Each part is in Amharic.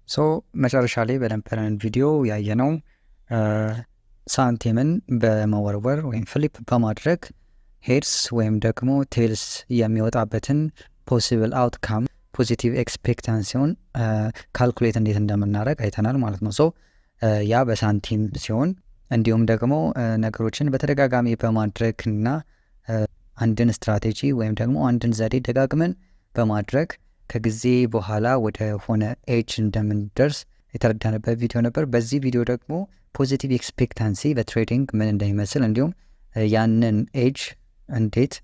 ሶ መጨረሻ ላይ በነበረን ቪዲዮ ያየነው ሳንቲምን በመወርወር ወይም ፍሊፕ በማድረግ ሄድስ ወይም ደግሞ ቴልስ የሚወጣበትን ፖሲብል አውትካም ፖዚቲቭ ኤክስፔክታንሲውን ካልኩሌት እንዴት እንደምናደረግ አይተናል ማለት ነው። ሶ ያ በሳንቲም ሲሆን እንዲሁም ደግሞ ነገሮችን በተደጋጋሚ በማድረግ እና አንድን ስትራቴጂ ወይም ደግሞ አንድን ዘዴ ደጋግመን በማድረግ ከጊዜ በኋላ ወደ ሆነ ኤጅ እንደምንደርስ የተረዳንበት ቪዲዮ ነበር። በዚህ ቪዲዮ ደግሞ ፖዚቲቭ ኤክስፔክታንሲ በትሬዲንግ ምን እንደሚመስል እንዲሁም ያንን ኤጅ እንዴት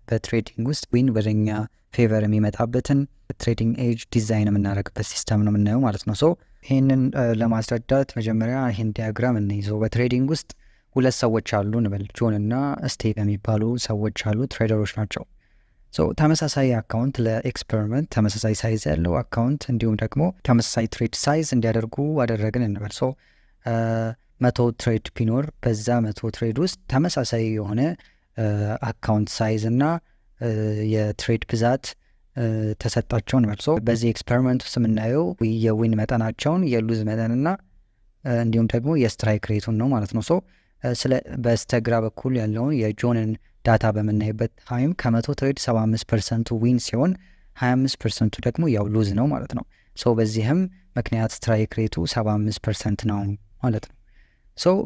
በትሬዲንግ ውስጥ ዊን ወደኛ ፌቨር የሚመጣበትን ትሬዲንግ ኤጅ ዲዛይን የምናደርግበት ሲስተም ነው የምናየው ማለት ነው። ሶ ይህንን ለማስረዳት መጀመሪያ ይህን ዲያግራም እንይዘው። በትሬዲንግ ውስጥ ሁለት ሰዎች አሉ እንበል፣ ጆን እና ስቲቭ የሚባሉ ሰዎች አሉ፣ ትሬደሮች ናቸው። ተመሳሳይ አካውንት ለኤክስፐሪመንት ተመሳሳይ ሳይዝ ያለው አካውንት እንዲሁም ደግሞ ተመሳሳይ ትሬድ ሳይዝ እንዲያደርጉ አደረግን እንበል። 100 ትሬድ ቢኖር በዛ 100 ትሬድ ውስጥ ተመሳሳይ የሆነ አካውንት ሳይዝ እና የትሬድ ብዛት ተሰጣቸው እንበል። በዚህ ኤክስፐሪመንት ውስጥ የምናየው የዊን መጠናቸውን የሉዝ መጠንና እንዲሁም ደግሞ የስትራይክ ሬቱን ነው ማለት ነው። ስለ በስተግራ በኩል ያለውን የጆንን ዳታ በምናይበት ታይም ከ100 ትሬድ 75% ዊን ሲሆን 25% ደግሞ ያው ሉዝ ነው ማለት ነው። በዚህም ምክንያት ስትራይክ ሬቱ 75% ነው ማለት ነው።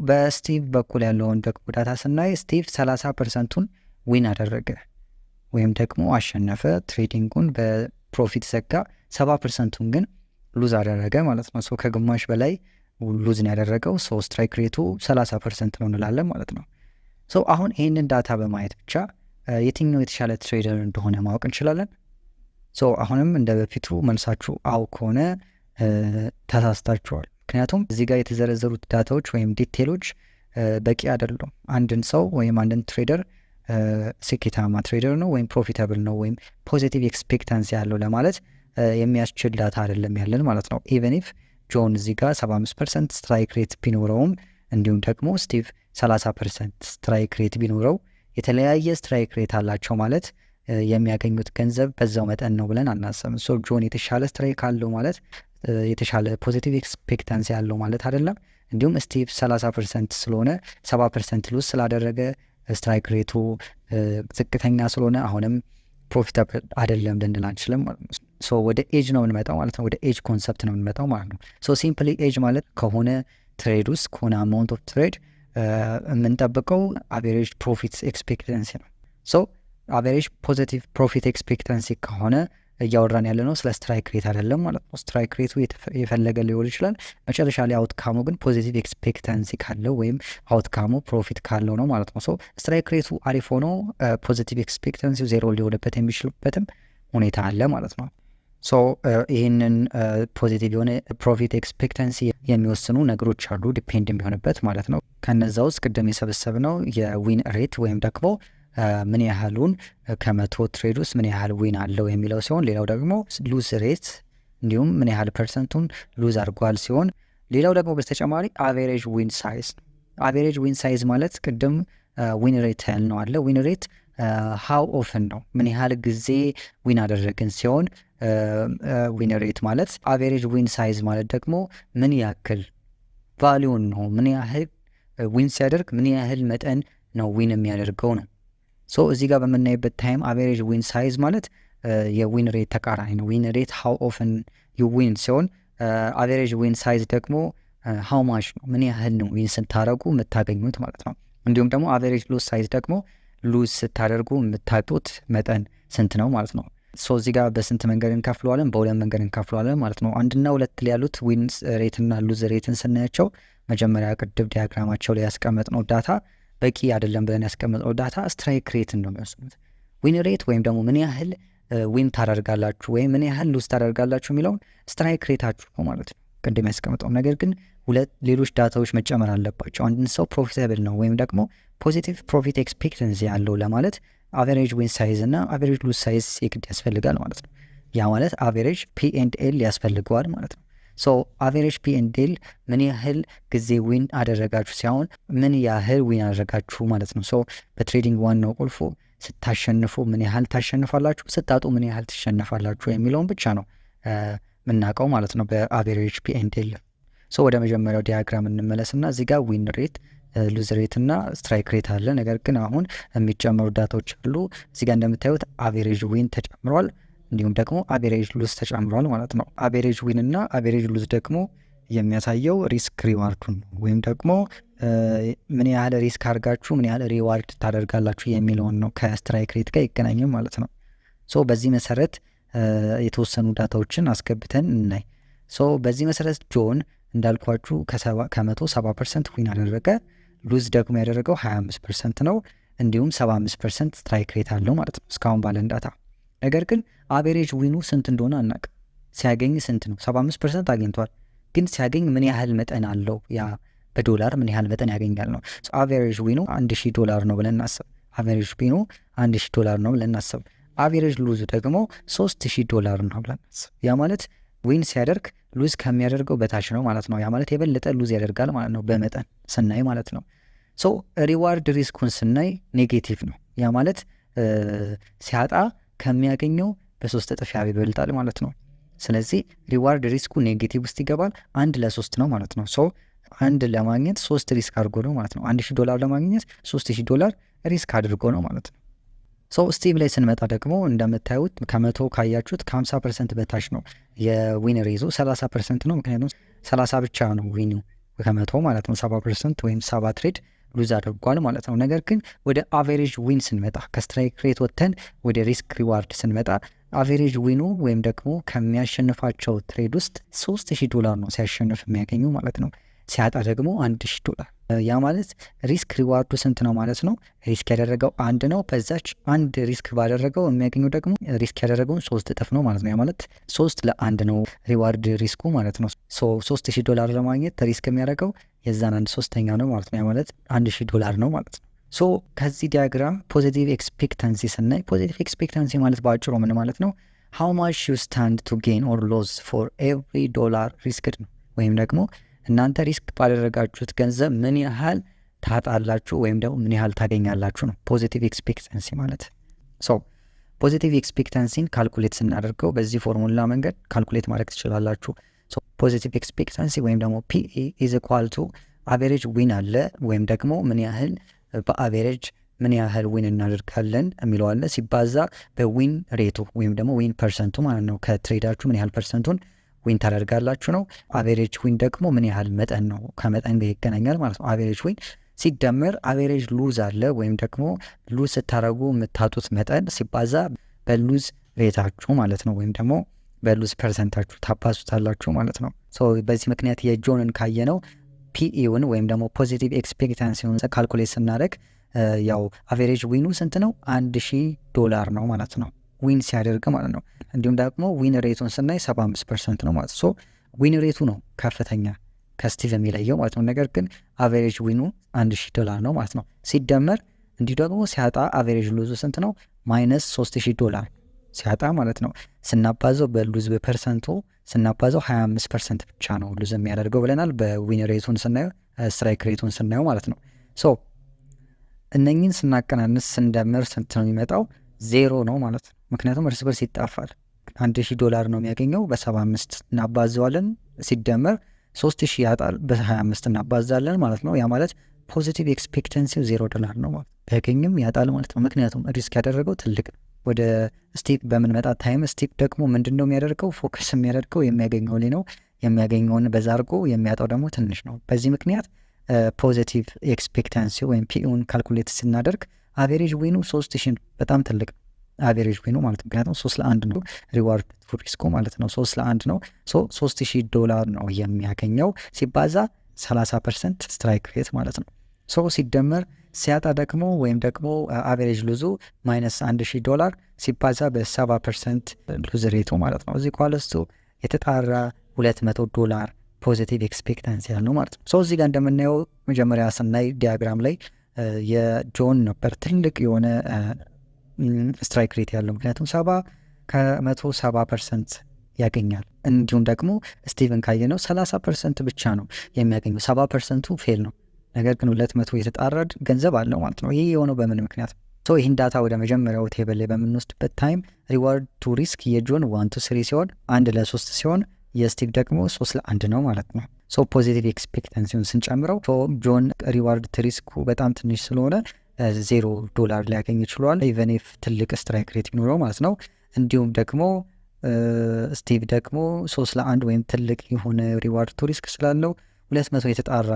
በስቲቭ በኩል ያለውን ደግሞ ዳታ ስናይ ስቲቭ 30%ቱን ዊን አደረገ ወይም ደግሞ አሸነፈ፣ ትሬዲንጉን በፕሮፊት ዘጋ፣ 70%ቱን ግን ሉዝ አደረገ ማለት ነው። ከግማሽ በላይ ሉዝን ያደረገው ስትራይክ ሬቱ 30% ነው እንላለን ማለት ነው። አሁን ይህንን ዳታ በማየት ብቻ የትኛው የተሻለ ትሬደር እንደሆነ ማወቅ እንችላለን። አሁንም እንደ በፊቱ መልሳችሁ አው ከሆነ ተሳስታችኋል። ምክንያቱም እዚህ ጋር የተዘረዘሩት ዳታዎች ወይም ዲቴሎች በቂ አይደሉም። አንድን ሰው ወይም አንድን ትሬደር ስኬታማ ትሬደር ነው ወይም ፕሮፊታብል ነው ወይም ፖዚቲቭ ኤክስፔክታንሲ ያለው ለማለት የሚያስችል ዳታ አይደለም ያለን ማለት ነው። ኢቨን ኢፍ ጆን እዚህ ጋር 75% ስትራይክ ሬት ቢኖረውም እንዲሁም ደግሞ ስቲቭ 30% ስትራይክ ሬት ቢኖረው የተለያየ ስትራይክ ሬት አላቸው ማለት የሚያገኙት ገንዘብ በዛው መጠን ነው ብለን አናስብም። ጆን የተሻለ ስትራይክ አለው ማለት የተሻለ ፖዚቲቭ ኤክስፔክታንሲ ያለው ማለት አይደለም። እንዲሁም ስቲቭ 30% ስለሆነ 70% ሉዝ ስላደረገ ስትራይክ ሬቱ ዝቅተኛ ስለሆነ አሁንም ፕሮፊታብል አይደለም ልንል አንችልም ማለት ነው። ወደ ኤጅ ነው የምንመጣው ማለት ነው። ወደ ኤጅ ኮንሰፕት ነው የምንመጣው ማለት ነው። ሲምፕሊ ኤጅ ማለት ከሆነ ትሬድ ውስጥ ከሆነ አማውንት ኦፍ ትሬድ የምንጠብቀው አቬሬጅ ፕሮፊት ኤክስፔክታንሲ ነው። አቬሬጅ ፖዚቲቭ ፕሮፊት ኤክስፔክታንሲ ከሆነ እያወራን ያለ ነው ስለ ስትራይክ ሬት አይደለም ማለት ነው። ስትራይክ ሬቱ የፈለገ ሊሆን ይችላል። መጨረሻ ላይ አውትካሙ ግን ፖዚቲቭ ኤክስፔክታንሲ ካለው ወይም አውትካሙ ፕሮፊት ካለው ነው ማለት ነው። ስትራይክ ሬቱ አሪፍ ሆኖ ፖዚቲቭ ኤክስፔክታንሲው ዜሮ ሊሆንበት የሚችልበትም ሁኔታ አለ ማለት ነው። ይህንን ፖዚቲቭ የሆነ ፕሮፊት ኤክስፔክታንሲ የሚወስኑ ነገሮች አሉ ዲፔንድ የሚሆንበት ማለት ነው። ከነዛ ውስጥ ቅድም የሰበሰብነው የዊን ሬት ወይም ደግሞ ምን ያህሉን ከ100 ትሬድ ውስጥ ምን ያህል ዊን አለው የሚለው ሲሆን፣ ሌላው ደግሞ ሉዝ ሬት እንዲሁም ምን ያህል ፐርሰንቱን ሉዝ አድርጓል ሲሆን፣ ሌላው ደግሞ በተጨማሪ አቬሬጅ ዊን ሳይዝ። አቬሬጅ ዊን ሳይዝ ማለት ቅድም ዊን ሬት ያልነው አለ። ዊን ሬት ሃው ኦፍን ነው ምን ያህል ጊዜ ዊን አደረግን ሲሆን፣ ዊን ሬት ማለት አቬሬጅ ዊን ሳይዝ ማለት ደግሞ ምን ያክል ቫሊዩን ነው ምን ያህል ዊን ሲያደርግ ምን ያህል መጠን ነው ዊን የሚያደርገው ነው። እዚህ ጋር በምናይበት ታይም አቬሬጅ ዊን ሳይዝ ማለት የዊን ሬት ተቃራኒ ነው። ዊን ሬት ሃው ኦፍን ዩ ዊን ሲሆን አቬሬጅ ዊን ሳይዝ ደግሞ ሃው ማች ነው ምን ያህል ነው ዊን ስታደርጉ የምታገኙት ማለት ነው። እንዲሁም ደግሞ አቬሬጅ ሉዝ ሳይዝ ደግሞ ሉዝ ስታደርጉ የምታጡት መጠን ስንት ነው ማለት ነው። እዚህ ጋር በስንት መንገድ እንከፍለዋለን? በሁለት መንገድ እንከፍለዋለን ማለት ነው። አንድና ሁለት ላይ ያሉት ዊን ሬትና ሉዝ ሬትን ስናያቸው መጀመሪያ ቅድም ዲያግራማቸው ላይ ያስቀመጥነው ዳታ በቂ አይደለም ብለን ያስቀመጥነው ዳታ ስትራይክ ሬትን ነው የሚወስኑት። ዊን ሬት ወይም ደግሞ ምን ያህል ዊን ታደርጋላችሁ ወይም ምን ያህል ሉዝ ታደርጋላችሁ የሚለውን ስትራይክ ሬታችሁ ነው ማለት ነው ቅድም ያስቀመጠው። ነገር ግን ሌሎች ዳታዎች መጨመር አለባቸው። አንድን ሰው ፕሮፊታብል ነው ወይም ደግሞ ፖዚቲቭ ፕሮፊት ኤክስፔክታንሲ ያለው ለማለት አቬሬጅ ዊን ሳይዝ እና አቬሬጅ ሉዝ ሳይዝ የግድ ያስፈልጋል ማለት ነው። ያ ማለት አቬሬጅ P&L ያስፈልገዋል ማለት ነው። አቬሬጅ P&L ምን ያህል ጊዜ ዊን አደረጋችሁ ሲሆን ምን ያህል ዊን አደረጋችሁ ማለት ነው። በትሬዲንግ ዋናው ቁልፉ ስታሸንፉ ምን ያህል ታሸንፋላችሁ፣ ስታጡ ምን ያህል ትሸነፋላችሁ የሚለውን ብቻ ነው የምናውቀው ማለት ነው በአቬሬጅ ፒ ኤንድ ኤል። ሶ ወደ መጀመሪያው ዲያግራም እንመለስና እዚህ ጋር ዊን ሬት፣ ሉዝ ሬት እና ስትራይክ ሬት አለ። ነገር ግን አሁን የሚጨመሩ ዳታዎች አሉ። እዚህ ጋር እንደምታዩት አቬሬጅ ዊን ተጨምሯል፣ እንዲሁም ደግሞ አቬሬጅ ሉዝ ተጨምሯል ማለት ነው። አቬሬጅ ዊን እና አቬሬጅ ሉዝ ደግሞ የሚያሳየው ሪስክ ሪዋርዱን ወይም ደግሞ ምን ያህል ሪስክ አድርጋችሁ ምን ያህል ሪዋርድ ታደርጋላችሁ የሚለውን ነው። ከስትራይክ ሬት ጋር ይገናኝም ማለት ነው። ሶ በዚህ መሰረት የተወሰኑ ዳታዎችን አስገብተን እናይ። ሶ በዚህ መሰረት ጆን እንዳልኳችሁ ከ170% ዊን አደረገ። ሉዝ ደግሞ ያደረገው 25% ነው። እንዲሁም 75% ስትራይክ ሬት አለው ማለት ነው እስካሁን ባለን ዳታ። ነገር ግን አቬሬጅ ዊኑ ስንት እንደሆነ አናውቅም። ሲያገኝ ስንት ነው? 75% አግኝቷል። ግን ሲያገኝ ምን ያህል መጠን አለው? ያ በዶላር ምን ያህል መጠን ያገኛል ነው። አቬሬጅ ዊኑ $1000 ነው ብለን እናስብ። አቬሬጅ ዊኑ $1000 ነው ብለን እናስብ። አቬሬጅ ሉዝ ደግሞ $3000 ነው ብለን እናስብ። ያ ማለት ዊን ሲያደርግ ሉዝ ከሚያደርገው በታች ነው ማለት ነው። ያ ማለት የበለጠ ሉዝ ያደርጋል ማለት ነው በመጠን ስናይ ማለት ነው። ሶ ሪዋርድ ሪስኩን ስናይ ኔጌቲቭ ነው። ያ ማለት ሲያጣ ከሚያገኘው በ3 እጥፍ ይበልጣል ማለት ነው። ስለዚህ ሪዋርድ ሪስኩ ኔጌቲቭ ውስጥ ይገባል። 1:3 ነው ማለት ነው። ሶ 1 ለማግኘት 3 ሪስክ አድርጎ ነው ማለት ነው። $1000 ለማግኘት $3000 ሪስክ አድርጎ ነው ማለት ነው። ሶ ስቲቭ ላይ ስንመጣ ደግሞ እንደምታዩት ከ100 ካያችሁት ከ50% በታች ነው የዊን ሬዙ 30% ነው። ምክንያቱም 30 ብቻ ነው ዊኑ ከ100 ማለት ነው። 70% ወይም 70 ትሬድ ሉዝ አድርጓል ማለት ነው። ነገር ግን ወደ አቬሬጅ ዊን ስንመጣ ከስትራይክ ሬት ወጥተን ወደ ሪስክ ሪዋርድ ስንመጣ አቬሬጅ ዊኑ ወይም ደግሞ ከሚያሸንፋቸው ትሬድ ውስጥ $3000 ነው ሲያሸንፍ የሚያገኙ ማለት ነው። ሲያጣ ደግሞ $1000። ያ ማለት ሪስክ ሪዋርዱ ስንት ነው ማለት ነው? ሪስክ ያደረገው 1 ነው። በዛች 1 ሪስክ ባደረገው የሚያገኘው ደግሞ ሪስክ ያደረገውን 3 እጥፍ ነው ማለት ነው። ያ ማለት 3:1 ነው ሪዋርድ ሪስኩ ማለት ነው። $3000 ለማግኘት ሪስክ የሚያደርገው የዛን 1/3 ነው ማለት ነው። ያ ማለት $1000 ነው ማለት ነው። ሶ ከዚህ ዲያግራም ፖዚቲቭ ኤክስፔክታንሲ ስናይ ፖዚቲቭ ኤክስፔክታንሲ ማለት በአጭሩ ምን ማለት ነው? ሃው ማች ዩ ስታንድ ቱ ጌን ኦር ሎስ ፎር ኤቭሪ $1 ሪስክድ ነው። ወይም ደግሞ እናንተ ሪስክ ባደረጋችሁት ገንዘብ ምን ያህል ታጣላችሁ ወይም ደግሞ ምን ያህል ታገኛላችሁ ነው ፖዚቲቭ ኤክስፔክታንሲ ማለት። ሶ ፖዚቲቭ ኤክስፔክታንሲን ካልኩሌት ስናደርገው በዚህ ፎርሙላ መንገድ ካልኩሌት ማድረግ ትችላላችሁ። ሶ ፖዚቲቭ ኤክስፔክታንሲ ወይም ደግሞ ፒኢ ኢዝ ኢኳል ቱ አቬሬጅ ዊን አለ ወይም ደግሞ ምን ያህል በአቬሬጅ ምን ያህል ዊን እናደርጋለን የሚለው አለ ሲባዛ በዊን ሬቱ ወይም ደግሞ ዊን ፐርሰንቱ ማለት ነው። ከትሬዳችሁ ምን ያህል ፐርሰንቱን ዊን ታደርጋላችሁ ነው። አቬሬጅ ዊን ደግሞ ምን ያህል መጠን ነው፣ ከመጠን ጋር ይገናኛል ማለት ነው። አቬሬጅ ዊን ሲደመር አቬሬጅ ሉዝ አለ ወይም ደግሞ ሉዝ ስታደረጉ የምታጡት መጠን ሲባዛ በሉዝ ሬታችሁ ማለት ነው። ወይም ደግሞ በሉዝ ፐርሰንታችሁ ታባዙታላችሁ ማለት ነው። በዚህ ምክንያት የጆንን ካየነው ፒኢውን ወይም ደግሞ ፖዚቲቭ ኤክስፔክታንሲውን ካልኩሌት ስናደረግ ያው አቬሬጅ ዊኑ ስንት ነው? $1000 ነው ማለት ነው ዊን ሲያደርግ ማለት ነው። እንዲሁም ደግሞ ዊን ሬቱን ስናይ 75% ነው ማለት ነው። ዊን ሬቱ ነው ከፍተኛ ከስቲቭ የሚለየው ማለት ነው። ነገር ግን አቬሬጅ ዊኑ $1000 ነው ማለት ነው። ሲደመር እንዲሁ ደግሞ ሲያጣ አቬሬጅ ሉዙ ስንት ነው? -$3000 ሲያጣ ማለት ነው። ስናባዘው በሉዝ በፐርሰንቱ ስናባዘው 25% ብቻ ነው ሉዝ የሚያደርገው ብለናል። በዊን ሬቱን ስናየው ስትራይክ ሬቱን ስናየው ማለት ነው። ሶ እነኝን ስናቀናንስ ስንደምር ስንት ነው የሚመጣው? 0 ነው ማለት ነው። ምክንያቱም እርስ በርስ ይጣፋል። $1000 ነው የሚያገኘው፣ በ75 እናባዘዋለን። ሲደመር 3000 ያጣል፣ በ25 እናባዛለን ማለት ነው። ያ ማለት ፖዚቲቭ ኤክስፔክታንሲው $0 ነው ማለት ቢያገኝም ያጣል ማለት ነው። ምክንያቱም ሪስክ ያደረገው ትልቅ። ወደ ስቲፕ በምንመጣ ታይም ስቲፕ ደግሞ ምንድን ነው የሚያደርገው? ፎከስ የሚያደርገው የሚያገኘው ላይ ነው። የሚያገኘውን በዛ አድርጎ የሚያጣው ደግሞ ትንሽ ነው። በዚህ ምክንያት ፖዚቲቭ ኤክስፔክታንሲ ወይም ፒኢውን ካልኩሌት ስናደርግ አቬሬጅ ዊኑ 3000 በጣም ትልቅ አቬሬጅ ዊኑ ማለት ምክንያቱም 3:1 ነው ሪዋርድ ሪስኩ ማለት ነው። 3:1 ነው። $3000 ነው የሚያገኘው ሲባዛ 30% ስትራይክ ሬት ማለት ነው። ሲደመር ሲያጣ ደግሞ ወይም ደግሞ አቬሬጅ ሉዙ -$1000 ሲባዛ በ70% ሉዝ ሬቱ ማለት ነው። እዚህ ኳለስቱ የተጣራ $200 ፖዚቲቭ ኤክስፔክታንሲ ያለው ማለት ነው። እዚህ ጋር እንደምናየው መጀመሪያ ስናይ ዲያግራም ላይ የጆን ነበር ትልቅ የሆነ ስትራይክ ሬት ያለው ምክንያቱም 70% ያገኛል። እንዲሁም ደግሞ ስቲቨን ካየነው 30% ብቻ ነው የሚያገኘው፣ 70%ቱ ፌል ነው። ነገር ግን 200 የተጣራ ገንዘብ አለው ማለት ነው። ይህ የሆነው በምን ምክንያት? ሶ ይህን ዳታ ወደ መጀመሪያው ቴብል ላይ በምንወስድበት ታይም ሪዋርድ ቱ ሪስክ የጆን 1-3 ሲሆን 1-3 ሲሆን የስቲቭ ደግሞ 3-1 ነው ማለት ነው። ሶ ፖዚቲቭ ኤክስፔክታንሲውን ስንጨምረው ጆን ሪዋርድ ቱ ሪስኩ በጣም ትንሽ ስለሆነ $0 ሊያገኝ ይችሏል ኢቨን ኢፍ ትልቅ ስትራይክ ሬት ይኖረው ማለት ነው። እንዲሁም ደግሞ ስቲቭ ደግሞ 3-1 ወይም ትልቅ የሆነ ሪዋርድ ቱ ሪስክ ስላለው 200 የተጣራ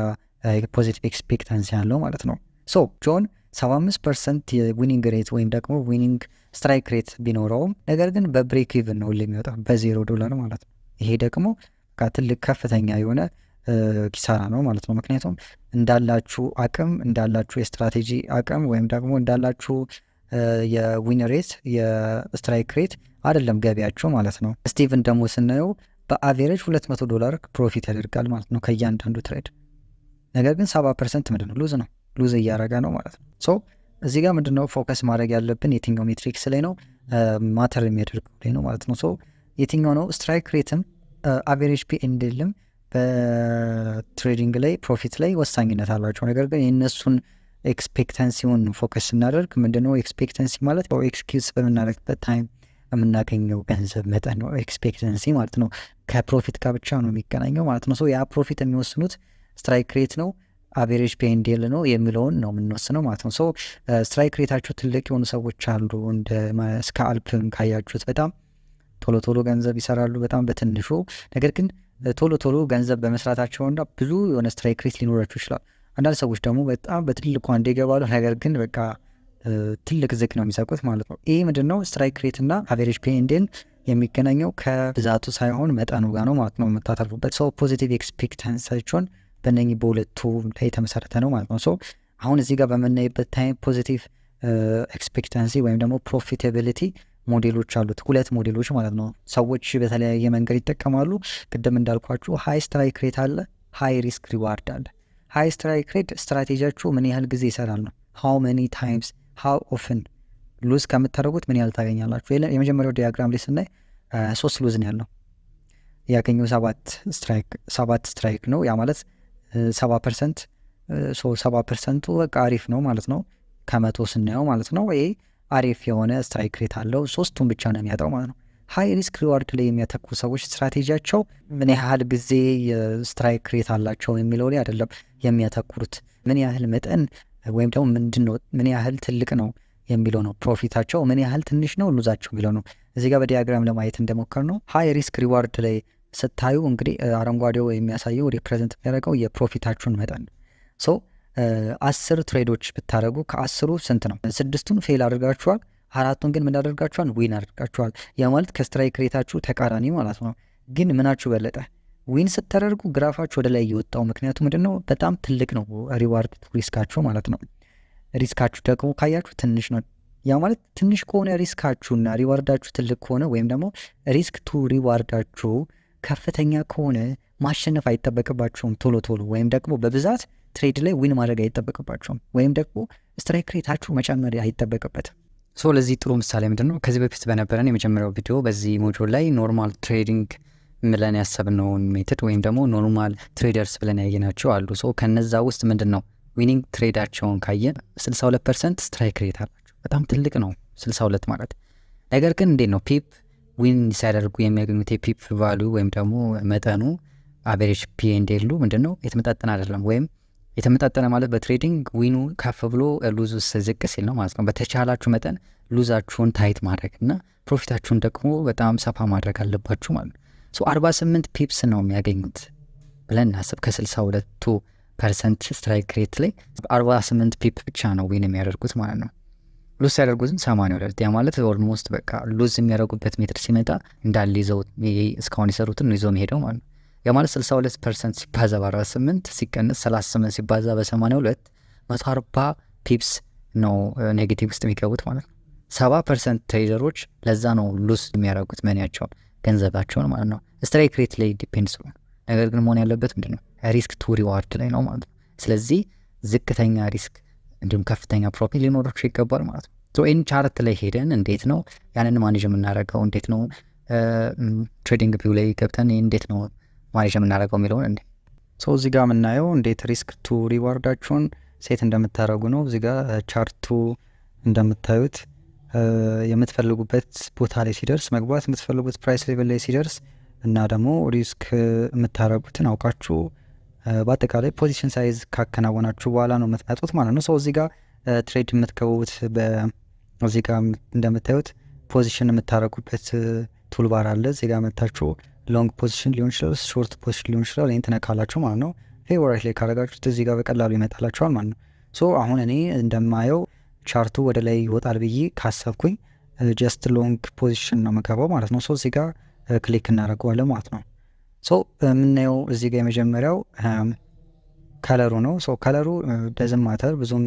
ፖዚቲቭ ኤክስፔክታንሲ ያለው ማለት ነው። ሶ ጆን 75% የዊኒንግ ሬት ወይም ደግሞ ዊኒንግ ስትራይክ ሬት ቢኖረውም ነገር ግን በብሬክ ኢቭን ነው የሚወጣው $0 ማለት ነው። ይሄ ደግሞ ትልቅ ከፍተኛ የሆነ ኪሳራ ነው ማለት ነው። ምክንያቱም እንዳላችሁ አቅም እንዳላችሁ የስትራቴጂ አቅም ወይም ደግሞ እንዳላችሁ የዊን ሬት የስትራይክ ሬት አይደለም ገቢያችሁ ማለት ነው። ስቲቭን ደግሞ ስናየው በአቬሬጅ $200 ፕሮፊት ያደርጋል ማለት ነው ከእያንዳንዱ ትሬድ። ነገር ግን 70% ምንድነው ሉዝ ነው፣ ሉዝ እያረጋ ነው ማለት ነው። ሶ እዚህ ጋር ምንድነው ፎከስ ማድረግ ያለብን የትኛው ሜትሪክስ ላይ ነው ማተር የሚያደርገው ላይ ነው ማለት ነው። ሶ የትኛው ነው ስትራይክ ሬትም አቬሬጅ ፒኤንኤልም በትሬዲንግ ላይ ፕሮፊት ላይ ወሳኝነት አላቸው። ነገር ግን የእነሱን ኤክስፔክተንሲውን ፎከስ ስናደርግ ምንድነው ኤክስፔክተንሲ ማለት ኤክስኪውዝ በምናደርግበት ታይም የምናገኘው ገንዘብ መጠን ነው ኤክስፔክተንሲ ማለት ነው። ከፕሮፊት ጋር ብቻ ነው የሚገናኘው ማለት ነው። ሶ ያ ፕሮፊት የሚወስኑት ስትራይክ ሬት ነው አቬሬጅ ፒኤንኤል ነው የሚለውን ነው የምንወስነው ማለት ነው። ሶ ስትራይክ ሬታቸው ትልቅ የሆኑ ሰዎች አሉ እንደ እስከ አልፕን ካያችሁት በጣም ቶሎ ቶሎ ገንዘብ ይሰራሉ በጣም በትንሹ። ነገር ግን ቶሎ ቶሎ ገንዘብ በመስራታቸውና ብዙ የሆነ ስትራይክ ሬት ሊኖራቸው ይችላል። አንዳንድ ሰዎች ደግሞ በጣም በትልቁ አንዴ ይገባሉ፣ ነገር ግን በቃ ትልቅ ዝቅ ነው የሚሰቁት ማለት ነው። ይህ ምንድነው ስትራይክ ሬት እና አቬሬጅ ፒኤንኤል የሚገናኘው ከብዛቱ ሳይሆን መጠኑ ጋር ነው ማለት ነው የምታተርፉበት። ሰው ፖዚቲቭ ኤክስፔክታንሳቸውን በእነኚህ በሁለቱ ላይ የተመሰረተ ነው ማለት ነው። ሶ አሁን እዚህ ጋር በምናይበት ታይም ፖዚቲቭ ኤክስፔክታንሲ ወይም ደግሞ ፕሮፊታቢሊቲ ሞዴሎች አሉት፣ ሁለት ሞዴሎች ማለት ነው። ሰዎች በተለያየ መንገድ ይጠቀማሉ። ቅድም እንዳልኳችሁ ሃይ ስትራይክ ሬት አለ፣ ሃይ ሪስክ ሪዋርድ አለ። ሃይ ስትራይክ ሬት ስትራቴጂያችሁ ምን ያህል ጊዜ ይሰራል ነው፣ ሃው መኒ ታይምስ ሃው ኦፍን ሉዝ ከምታደርጉት ምን ያህል ታገኛላችሁ። የመጀመሪያው ዲያግራም ላይ ስናይ 3 ሉዝ ነው ያለው፣ ያገኘው 7 ስትራይክ ነው። ያ ማለት 70% 70%ቱ በቃ አሪፍ ነው ማለት ነው ከመቶ ስናየው ማለት ነው። ይሄ አሪፍ የሆነ ስትራይክ ሬት አለው። 3ቱን ብቻ ነው የሚያጣው ማለት ነው። ሃይ ሪስክ ሪዋርድ ላይ የሚያተኩሩ ሰዎች ስትራቴጂያቸው ምን ያህል ጊዜ ስትራይክ ሬት አላቸው የሚለው ላይ አይደለም የሚያተኩሩት፣ ምን ያህል መጠን ወይም ደግሞ ምንድነው ምን ያህል ትልቅ ነው የሚለው ነው። ፕሮፊታቸው ምን ያህል ትንሽ ነው ሉዛቸው የሚለው ነው። እዚህ ጋር በዲያግራም ለማየት እንደሞከር ነው ሃይ ሪስክ ሪዋርድ ላይ ስታዩ እንግዲህ አረንጓዴው የሚያሳየው ሪፕሬዘንት የሚያደርገው የፕሮፊታችሁን መጠን። ሶ 10 ትሬዶች ብታደረጉ ከ10ሩ ስንት ነው? 6ቱን ፌል አድርጋችኋል፣ 4ቱን ግን ምን አድርጋችኋል? ዊን አድርጋችኋል። ያ ማለት ከስትራይክ ሬታችሁ ተቃራኒ ማለት ነው። ግን ምናችሁ በለጠ? ዊን ስታደርጉ ግራፋችሁ ወደ ላይ እየወጣው። ምክንያቱ ምንድነው? በጣም ትልቅ ነው ሪዋርድ ሪስካችሁ ማለት ነው። ሪስካችሁ ደግሞ ካያችሁ ትንሽ ነው። ያ ማለት ትንሽ ከሆነ ሪስካችሁና ሪዋርዳችሁ ትልቅ ከሆነ ወይም ደግሞ ሪስክ ቱ ሪዋርዳችሁ ከፍተኛ ከሆነ ማሸነፍ አይጠበቅባቸውም ቶሎ ቶሎ፣ ወይም ደግሞ በብዛት ትሬድ ላይ ዊን ማድረግ አይጠበቅባቸውም፣ ወይም ደግሞ ስትራይክ ሬታችሁ መጨመር አይጠበቅበትም። ሶ ለዚህ ጥሩ ምሳሌ ምንድነው? ከዚህ በፊት በነበረን የመጀመሪያው ቪዲዮ በዚህ ሞጁል ላይ ኖርማል ትሬዲንግ ብለን ያሰብነውን ሜትድ ወይም ደግሞ ኖርማል ትሬደርስ ብለን ያየናቸው አሉ። ሶ ከነዛ ውስጥ ምንድነው ዊኒንግ ትሬዳቸውን ካየን 62% ስትራይክ ሬት አላቸው። በጣም ትልቅ ነው 62 ማለት። ነገር ግን እንዴት ነው ፒፕ ዊን ሲያደርጉ የሚያገኙት የፒፕ ቫሊዩ ወይም ደግሞ መጠኑ አቨሬጅ ፒኤንኤሉ ምንድነው? የተመጣጠነ አይደለም። ወይም የተመጣጠነ ማለት በትሬዲንግ ዊኑ ከፍ ብሎ ሉዙ ዝቅ ሲል ነው ማለት ነው። በተቻላችሁ መጠን ሉዛችሁን ታይት ማድረግ እና ፕሮፊታችሁን ደግሞ በጣም ሰፋ ማድረግ አለባችሁ ማለት ነው። ሶ 48 ፒፕስ ነው የሚያገኙት ብለን እናስብ። ከ62% ስትራይክ ሬት ላይ 48 ፒፕ ብቻ ነው ዊን የሚያደርጉት ማለት ነው። ሉዝ ሲያደርጉትን 82። ያ ማለት ኦልሞስት በቃ ሉዝ የሚያደርጉበት ሜትር ሲመጣ እንዳለ ይዘው እስካሁን የሰሩትን ይዘው የሚሄደው ማለት ነው። ያ ማለት 62% ሲባዛ በ48 ሲቀንስ 38 ሲባዛ በ82 140 ፒፕስ ነው ኔጌቲቭ ውስጥ የሚገቡት ማለት ነው። 70% ትሬደሮች ለዛ ነው ሉዝ የሚያደርጉት መኒያቸውን ገንዘባቸውን ማለት ነው። ስትራይክ ሬት ላይ ዲፔንድ ስለሆነ፣ ነገር ግን መሆን ያለበት ምንድነው ሪስክ ቱ ሪዋርድ ላይ ነው ማለት ነው። ስለዚህ ዝቅተኛ ሪስክ እንዲሁም ከፍተኛ ፕሮፊት ሊኖራቸው ይገባል ማለት ነው። ሶ ኢን ቻርት ላይ ሄደን እንዴት ነው ያንን ማኔጅ የምናደርገው፣ እንዴት ነው ትሬዲንግ ቪው ላይ ገብተን እንዴት ነው ማኔጅ የምናደርገው የሚለውን እንዴ ሶ እዚህ ጋር የምናየው እንዴት ሪስክ ቱ ሪዋርዳችሁን ሴት እንደምታደርጉ ነው። እዚህ ጋር ቻርቱ እንደምታዩት የምትፈልጉበት ቦታ ላይ ሲደርስ መግባት የምትፈልጉት ፕራይስ ሌቭል ላይ ሲደርስ እና ደግሞ ሪስክ የምታረጉትን አውቃችሁ በአጠቃላይ ፖዚሽን ሳይዝ ካከናወናችሁ በኋላ ነው የምትመጡት ማለት ነው። ሰው እዚህ ጋር ትሬድ የምትገቡት እዚህ ጋር እንደምታዩት ፖዚሽን የምታረጉበት ቱልባር አለ። እዚህ ጋር መታችሁ ሎንግ ፖዚሽን ሊሆን ይችላል፣ ሾርት ፖዚሽን ሊሆን ይችላል። ይህን ትነካላችሁ ማለት ነው። ፌቨራይት ላይ ካረጋችሁት እዚህ ጋር በቀላሉ ይመጣላችኋል ማለት ነው። ሶ አሁን እኔ እንደማየው ቻርቱ ወደ ላይ ይወጣል ብዬ ካሰብኩኝ ጀስት ሎንግ ፖዚሽን ነው የምገባው ማለት ነው። ሶ እዚህ ጋር ክሊክ እናደርገዋለን ማለት ነው። ሶ የምናየው እዚህ ጋር የመጀመሪያው ከለሩ ነው። ሶ ከለሩ ደዝም ማተር ብዙም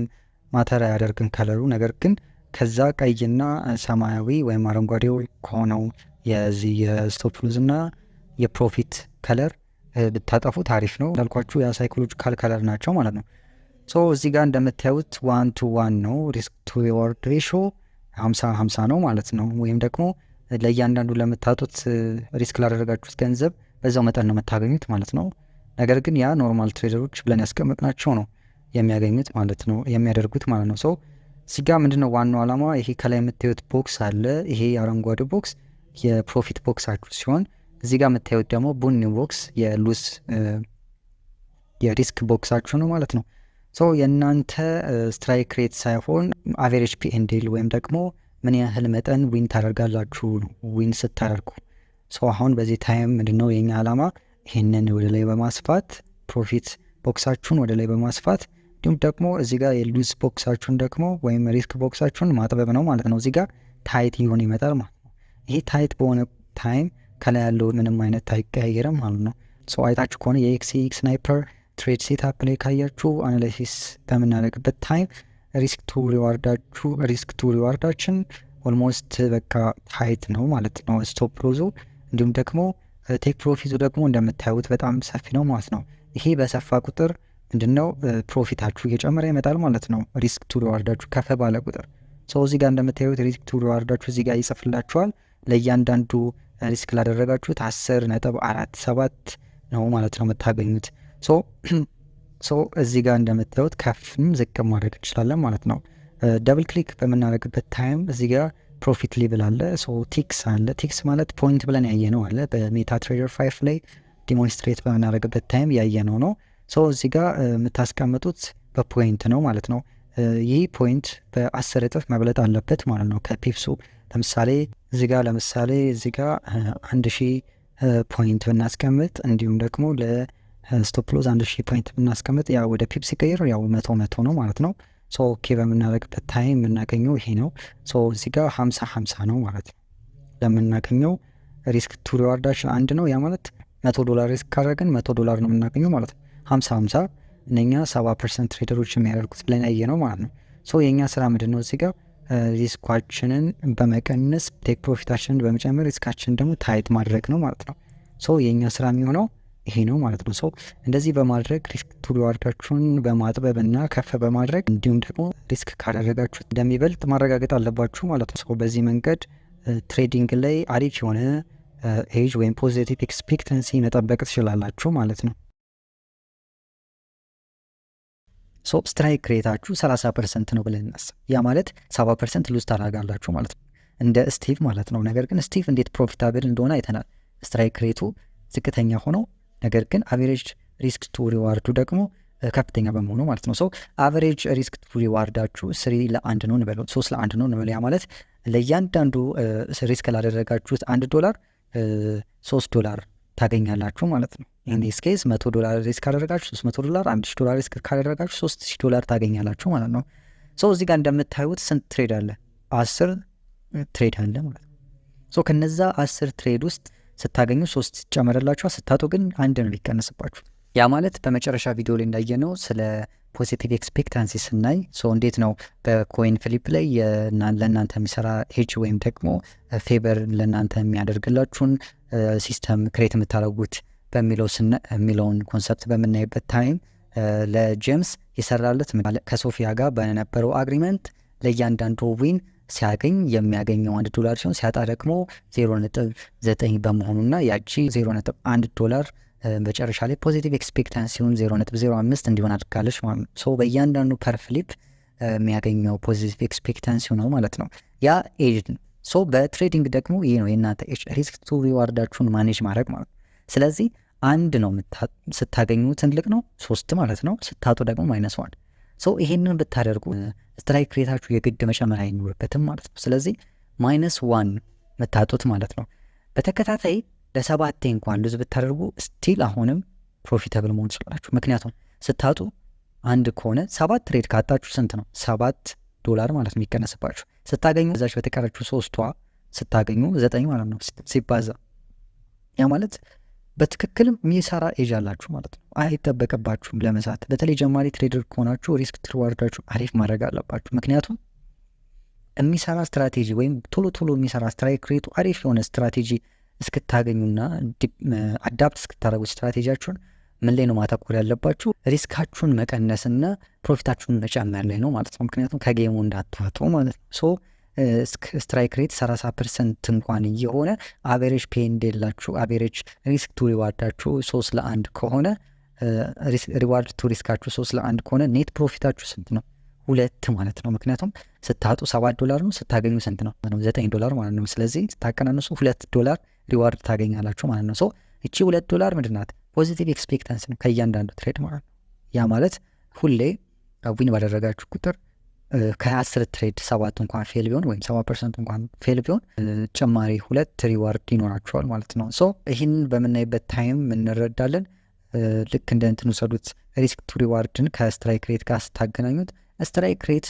ማተር አያደርግም ከለሩ። ነገር ግን ከዛ ቀይና ሰማያዊ ወይም አረንጓዴው ከሆነው የዚህ የስቶፕ ሉዝ እና የፕሮፊት ከለር ብታጠፉ ታሪፍ ነው። እንዳልኳችሁ የሳይኮሎጂካል ከለር ናቸው ማለት ነው። ሶ እዚህ ጋር እንደምታዩት 1:1 ነው። ሪስክ ቱ ሪዋርድ ሬሾ 50-50 ነው ማለት ነው። ወይም ደግሞ ለእያንዳንዱ ለምታጡት ሪስክ ላደረጋችሁት ገንዘብ በዛው መጠን ነው የምታገኙት ማለት ነው። ነገር ግን ያ ኖርማል ትሬደሮች ብለን ያስቀመጥናቸው ነው የሚያገኙት ማለት ነው የሚያደርጉት ማለት ነው። ሶ እዚህ ጋር ምንድነው ዋናው ዓላማ? ይሄ ከላይ የምታዩት ቦክስ አለ። ይሄ አረንጓዴ ቦክስ የፕሮፊት ቦክሳችሁ ሲሆን እዚህ ጋር የምታዩት ደግሞ ቡኒ ቦክስ የሉዝ የሪስክ ቦክሳችሁ ነው ማለት ነው። ሶ የእናንተ ስትራይክ ሬት ሳይሆን አቬሬጅ ፒኤንዲል ወይም ደግሞ ምን ያህል መጠን ዊን ታደርጋላችሁ ነው ዊን ስታደርጉ። ሶ አሁን በዚህ ታይም ምንድነው የኛ ዓላማ? ይህንን ወደ ላይ በማስፋት ፕሮፊት ቦክሳችሁን ወደ ላይ በማስፋት እንዲሁም ደግሞ እዚህ ጋር የሉዝ ቦክሳችሁን ደግሞ ወይም ሪስክ ቦክሳችሁን ማጥበብ ነው ማለት ነው። እዚህ ጋር ታይት ይሆን ይመጣል ማለት ነው። ይሄ ታይት በሆነ ታይም ከላይ ያለው ምንም አይነት አይቀያየርም ማለት ነው። ሶ አይታችሁ ከሆነ የኤክስኤክስ ስናይፐር ትሬድ ሴታፕ ላይ ካያችሁ አናላይሲስ በምናደርግበት ታይም ሪስክ ቱ ሪዋርዳችን ኦልሞስት በቃ ታይት ነው ማለት ነው ስቶፕ ሎዙ። እንዲሁም ደግሞ ቴክ ፕሮፊቱ ደግሞ እንደምታዩት በጣም ሰፊ ነው ማለት ነው። ይሄ በሰፋ ቁጥር ምንድነው ፕሮፊታችሁ እየጨመረ ይመጣል ማለት ነው። ሪስክ ቱ ሪዋርዳችሁ ከፍ ባለ ቁጥር ሰው እዚህ ጋር እንደምታዩት ሪስክ ቱ ሪዋርዳችሁ እዚህ ጋር ይጽፍላችኋል። ለእያንዳንዱ ሪስክ ላደረጋችሁት 10.47 ነው ማለት ነው የምታገኙት። ሶ እዚህ ጋር እንደምታዩት ከፍም ዝቅ ማድረግ እንችላለን ማለት ነው። ደብል ክሊክ በምናደርግበት ታይም እዚህ ጋር ፕሮፊት ሌብል አለ። ሶ ቲክስ አለ። ቲክስ ማለት ፖይንት ብለን ያየነው አለ። በሜታ ትሬደር 5 ላይ ዲሞንስትሬት በምናደርግበት ታይም ያየነው ነው። ሶ እዚህ ጋር የምታስቀምጡት በፖይንት ነው ማለት ነው። ይህ ፖይንት በ10 እጥፍ መብለጥ አለበት ማለት ነው ከፒፕሱ። ለምሳሌ እዚህ ጋር 1000 ፖይንት ብናስቀምጥ እንዲሁም ደግሞ ለስቶፕ ሎዝ 1000 ፖይንት ብናስቀምጥ ያው ወደ ፒፕስ ሲቀይር ያው 100 ነው ማለት ነው። ሶ ኦኬ በምናደርግበት ታይም የምናገኘው ይሄ ነው። ሶ እዚህ ጋር 50-50 ነው ማለት ነው። ለምናገኘው ሪስክ ቱ ሪዋርዳችን አንድ ነው። ያ ማለት $100 ሪስክ ካደረግን $100 ነው የምናገኘው ማለት ነው። 50-50 እነኛ 70% ትሬደሮች የሚያደርጉት ብለን ያየ ነው ማለት ነው። ሶ የእኛ ስራ ምንድን ነው? እዚህ ጋር ሪስኳችንን በመቀነስ ቴክ ፕሮፊታችንን በመጨመር ሪስካችንን ደግሞ ታይት ማድረግ ነው ማለት ነው። ሶ የእኛ ስራ የሚሆነው ይሄ ነው ማለት ነው። ሶ እንደዚህ በማድረግ ሪስክ ቱ ሪዋርዳችሁን በማጥበብ እና ከፍ በማድረግ እንዲሁም ደግሞ ሪስክ ካደረጋችሁት እንደሚበልጥ ማረጋገጥ አለባችሁ ማለት ነው። ሶ በዚህ መንገድ ትሬዲንግ ላይ አሪፍ የሆነ ኤጅ ወይም ፖዚቲቭ ኤክስፔክተንሲ መጠበቅ ትችላላችሁ ማለት ነው። ሶ ስትራይክ ሬታችሁ 30% ነው ብለን እናስብ። ያ ማለት 70% ሉዝ ታደርጋላችሁ ማለት ነው እንደ ስቲቭ ማለት ነው። ነገር ግን ስቲቭ እንዴት ፕሮፊታብል እንደሆነ አይተናል። ስትራይክ ሬቱ ዝቅተኛ ሆኖ ነገር ግን አቨሬጅ ሪስክ ቱ ሪዋርዱ ደግሞ ከፍተኛ በመሆኑ ማለት ነው። ሶ አቨሬጅ ሪስክ ቱ ሪዋርዳችሁ 3:1 ነው እንበለው፣ 3:1 ነው እንበለው። ያ ማለት ለእያንዳንዱ ሪስክ ላደረጋችሁት $1 $3 ታገኛላችሁ ማለት ነው። ኢን ዲስ ኬዝ $100 ሪስክ ካደረጋችሁ $300፣ $1000 ሪስክ ካደረጋችሁ $3000 ታገኛላችሁ ማለት ነው። ሶ እዚህ ጋር እንደምታዩት ስንት ትሬድ አለ? 10 ትሬድ አለ ማለት ነው። ሶ ከነዛ 10 ትሬድ ውስጥ ስታገኙ 3 ይጨመረላችኋል፣ ስታጡ ግን 1 ነው ሊቀነስባችሁ። ያ ማለት በመጨረሻ ቪዲዮ ላይ እንዳየነው ስለ ፖዚቲቭ ኤክስፔክታንሲ ስናይ እንዴት ነው በኮይን ፍሊፕ ላይ ለእናንተ የሚሰራ ሄጅ ወይም ደግሞ ፌቨር ለእናንተ የሚያደርግላችሁን ሲስተም ክሬት የምታደርጉት የሚለውን ኮንሰፕት በምናይበት ታይም ለጄምስ የሰራለት ከሶፊያ ጋር በነበረው አግሪመንት ለእያንዳንዱ ዊን ሲያገኝ የሚያገኘው $1 ሲሆን ሲያጣ ደግሞ 0.9 በመሆኑና ያቺ $0.1 በጨረሻ ላይ ፖዚቲቭ ኤክስፔክታንሲውን 0.05 እንዲሆን አድርጋለች ማለት ነው። ሶ በእያንዳንዱ ፐር ፍሊፕ የሚያገኘው ፖዚቲቭ ኤክስፔክታንሲ ነው ማለት ነው። ያ ኤጅ ነው። ሶ በትሬዲንግ ደግሞ ይህ ነው የእናንተ ኤጅ፣ ሪስክ ቱ ሪዋርዳችሁን ማኔጅ ማድረግ ማለት ነው። ስለዚህ አንድ ነው ስታገኙ ትልቅ ነው 3 ማለት ነው፣ ስታጡ ደግሞ -1። ሶ ይሄንን ብታደርጉ ስትራይክ ሬታችሁ የግድ መጨመር አይኖርበትም ማለት ነው። ስለዚህ -1 መታጡት ማለት ነው። በተከታታይ ለ7 እንኳን ሉዝ ብታደርጉ ስቲል አሁንም ፕሮፊታብል መሆን ትችላላችሁ። ምክንያቱም ስታጡ አንድ ከሆነ 7 ትሬድ ካጣችሁ ስንት ነው? $7 ማለት ነው የሚቀነስባችሁ። ስታገኙ እዛች በተቀረችሁ 3ቷ ስታገኙ 9 ማለት ነው ሲባዛ። ያ ማለት በትክክልም የሚሰራ ኤጅ አላችሁ ማለት ነው። አይጠበቅባችሁም ለመሳት። በተለይ ጀማሪ ትሬደር ከሆናችሁ ሪስክ ትሪዋርዳችሁ አሪፍ ማድረግ አለባችሁ። ምክንያቱም የሚሰራ ስትራቴጂ ወይም ቶሎ ቶሎ የሚሰራ ስትራይክ ሬቱ አሪፍ የሆነ ስትራቴጂ እስክታገኙና አዳፕት እስክታደረጉት ስትራቴጂያችሁን ምን ላይ ነው ማተኮር ያለባችሁ? ሪስካችሁን መቀነስና ፕሮፊታችሁን መጨመር ላይ ነው ማለት ነው። ምክንያቱም ከጌሙ እንዳትወጡ ማለት ነው። ሶ ስትራይክ ሬት 30% እንኳን እየሆነ አቬሬጅ ፔ እንደላችሁ አቬሬጅ ሪስክ ቱ ሪዋርዳችሁ 3-1 ከሆነ ሪዋርድ ቱ ሪስካችሁ 3-1 ከሆነ ኔት ፕሮፊታችሁ ስንት ነው? 2 ማለት ነው። ምክንያቱም ስታጡ $7 ነው፣ ስታገኙ ስንት ነው? $9 ማለት ነው። ስለዚህ ስታቀናንሱ $2 ሪዋርድ ታገኛላችሁ ማለት ነው። ሶ እቺ $2 ምንድን ናት? ፖዚቲቭ ኤክስፔክታንስ ነው ከእያንዳንዱ ትሬድ ማለት ነው። ያ ማለት ሁሌ ዊን ባደረጋችሁ ቁጥር ከ10 ትሬድ 7 እንኳን ፌል ቢሆን ወይም 7% እንኳን ፌል ቢሆን ጨማሪ 2 ሪዋርድ ይኖራቸዋል ማለት ነው። ሶ ይህን በምናይበት ታይም እንረዳለን። ልክ እንደ እንትን ውሰዱት። ሪስክ ቱ ሪዋርድን ከስትራይክ ሬት ጋር ስታገናኙት ስትራይክ ሬት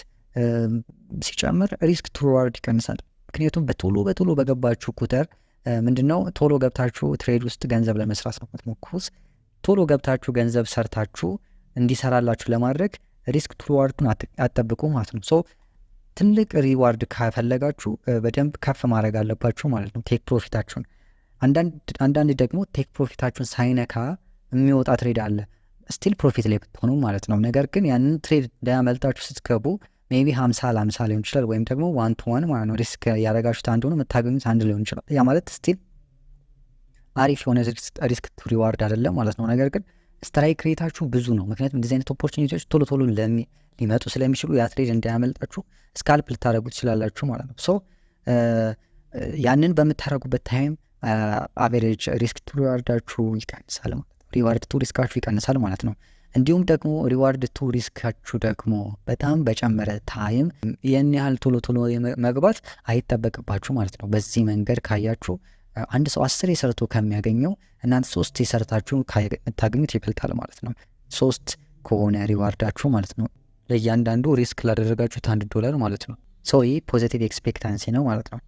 ሲጨምር ሪስክ ቱ ሪዋርድ ይቀንሳል። ምክንያቱም በቶሎ በገባችሁ ቁጥር ምንድነው ቶሎ ገብታችሁ ትሬድ ውስጥ ገንዘብ ለመስራት ነው የምትሞክሩት። ቶሎ ገብታችሁ ገንዘብ ሰርታችሁ እንዲሰራላችሁ ለማድረግ ሪስክ ቱ ሪዋርዱን አጠብቁ ማለት ነው። ሶ ትልቅ ሪዋርድ ካፈለጋችሁ በደንብ ከፍ ማድረግ አለባችሁ ማለት ነው ቴክ ፕሮፊታችሁን። አንዳንድ ደግሞ ቴክ ፕሮፊታችሁን ሳይነካ የሚወጣ ትሬድ አለ ስቲል ፕሮፊት ላይ ብትሆኑ ማለት ነው። ነገር ግን ያንን ትሬድ እንዳያመልጣችሁ ስትገቡ ሜቢ 50-50 ሊሆን ይችላል፣ ወይም ደግሞ 1-1 ማለት ነው። ሪስክ ያደረጋችሁት አንድ ሆኖ የምታገኙት አንድ ሊሆን ይችላል። ያ ማለት ስቲል አሪፍ የሆነ ሪስክ ቱ ሪዋርድ አይደለም ማለት ነው። ነገር ግን ስትራይክ ሬታችሁ ብዙ ነው። ምክንያቱም እንደዚህ አይነት ኦፖርቹኒቲዎች ቶሎ ሊመጡ ስለሚችሉ ያ ትሬድ እንዳያመልጣችሁ ስካልፕ ልታደረጉ ትችላላችሁ ማለት ነው። ሶ ያንን በምታደረጉበት ታይም አቬሬጅ ሪስክ ቱ ሪዋርዳችሁ ይቀንሳል ማለት ነው። ሪዋርድ ቱ ሪስካችሁ ይቀንሳል ማለት ነው። እንዲሁም ደግሞ ሪዋርድ ቱ ሪስካችሁ ደግሞ በጣም በጨመረ ታይም ያን ያህል ቶሎ መግባት አይጠበቅባችሁ ማለት ነው። በዚህ መንገድ ካያችሁ አንድ ሰው 10 የሰርቶ ከሚያገኘው እናንተ 3 የሰርታችሁ የምታገኙት ይበልጣል ማለት ነው። 3 ከሆነ ሪዋርዳችሁ ማለት ነው ለእያንዳንዱ ሪስክ ላደረጋችሁት $1 ማለት ነው። ሶ ይህ ፖዚቲቭ ኤክስፔክታንሲ ነው ማለት ነው።